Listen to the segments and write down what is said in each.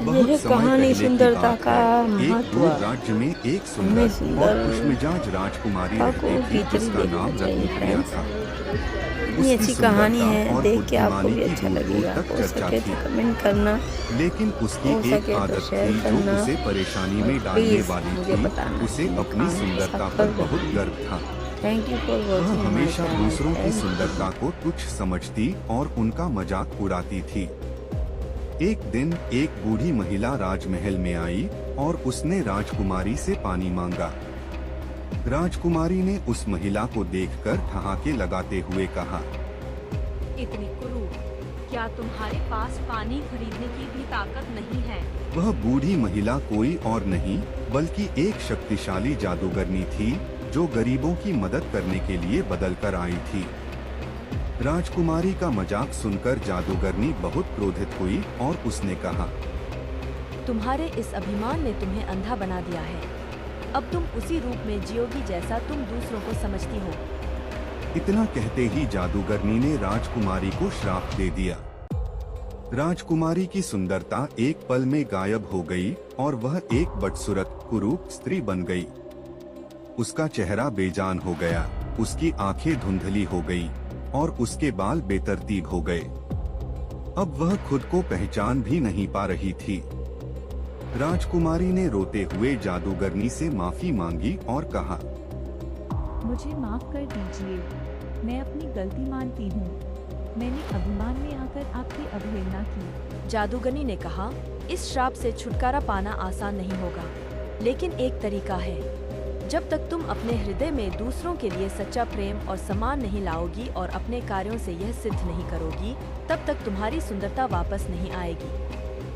बहुत यह समय कहानी पहले की सुंदरता बात का है। एक महत्व दूर राज्य में एक हमें सुंदर और खुशमिजाज राजकुमारी सुंदरता को रहती थी भीतर ही जिसका देखना नाम चाहिए रत्नप्रिया फ्रेंड्स। था। इतनी उसकी अच्छी कहानी सुंदरता है, और देख के आपको बुद्धिमानी भी की अच्छा दूर दूर लगेगा। तक हो चर्चा सके थी, तो कमेंट करना, लेकिन उसकी हो एक सके तो आदत शेयर थी जो करना, उसे परेशानी और में डालने प्लीज़ वाली मुझे थी। बताना उसे कि मैं अपनी कहानी ऐसा सुंदरता पर कर बहुत रही हूँ। गर्व था। थैंक यू फॉर वह वॉचिंग माय हमेशा चैनल। दूसरों की थैंक यू। सुंदरता को तुच्छ समझती और उनका मजाक उड़ाती थी। एक दिन एक बूढ़ी महिला राजमहल में आई और उसने राजकुमारी से पानी मांगा। राजकुमारी ने उस महिला को देखकर ठहाके लगाते हुए कहा, इतनी क्रूर, क्या तुम्हारे पास पानी खरीदने की भी ताकत नहीं है? वह बूढ़ी महिला कोई और नहीं बल्कि एक शक्तिशाली जादूगरनी थी जो गरीबों की मदद करने के लिए बदल कर आई थी। राजकुमारी का मजाक सुनकर जादूगरनी बहुत क्रोधित हुई और उसने कहा, तुम्हारे इस अभिमान ने तुम्हें अंधा बना दिया है। अब तुम उसी रूप में जियोगी जैसा तुम दूसरों को समझती हो। इतना कहते ही जादूगरनी ने राजकुमारी को श्राप दे दिया। राजकुमारी की सुंदरता एक पल में गायब हो गई और वह एक बदसूरत कुरूप स्त्री बन गई। उसका चेहरा बेजान हो गया, उसकी आंखें धुंधली हो गई और उसके बाल बेतरतीब हो गए। अब वह खुद को पहचान भी नहीं पा रही थी। राजकुमारी ने रोते हुए जादूगरनी से माफी मांगी और कहा, मुझे माफ कर दीजिए, मैं अपनी गलती मानती हूँ। मैंने अभिमान में आकर आपकी अवहेलना की। जादूगरनी ने कहा, इस श्राप से छुटकारा पाना आसान नहीं होगा, लेकिन एक तरीका है। जब तक तुम अपने हृदय में दूसरों के लिए सच्चा प्रेम और सम्मान नहीं लाओगी और अपने कार्यों से यह सिद्ध नहीं करोगी, तब तक तुम्हारी सुंदरता वापस नहीं आएगी।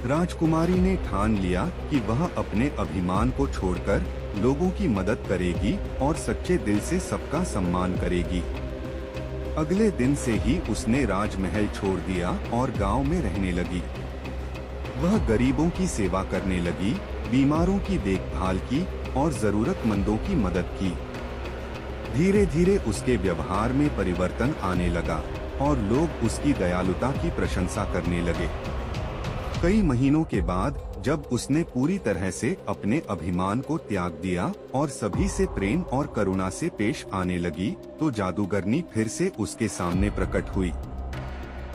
राजकुमारी ने ठान लिया कि वह अपने अभिमान को छोड़कर लोगों की मदद करेगी और सच्चे दिल से सबका सम्मान करेगी। अगले दिन से ही उसने राजमहल छोड़ दिया और गांव में रहने लगी। वह गरीबों की सेवा करने लगी, बीमारों की देखभाल की और जरूरतमंदों की मदद की। धीरे धीरे उसके व्यवहार में परिवर्तन आने लगा और लोग उसकी दयालुता की प्रशंसा करने लगे। कई महीनों के बाद जब उसने पूरी तरह से अपने अभिमान को त्याग दिया और सभी से प्रेम और करुणा से पेश आने लगी, तो जादूगरनी फिर से उसके सामने प्रकट हुई।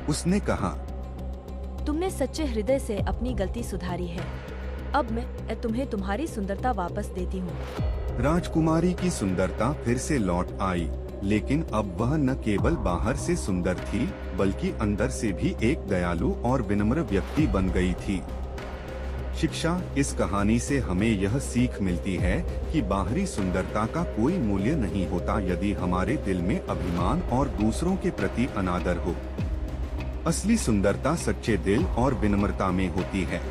उसने कहा, तुमने सच्चे हृदय से अपनी गलती सुधारी है। अब मैं तुम्हें तुम्हारी सुंदरता वापस देती हूँ। राजकुमारी की सुंदरता फिर से लौट आई, लेकिन अब वह न केवल बाहर से सुंदर थी बल्कि अंदर से भी एक दयालु और विनम्र व्यक्ति बन गई थी। शिक्षा: इस कहानी से हमें यह सीख मिलती है कि बाहरी सुंदरता का कोई मूल्य नहीं होता यदि हमारे दिल में अभिमान और दूसरों के प्रति अनादर हो। असली सुंदरता सच्चे दिल और विनम्रता में होती है।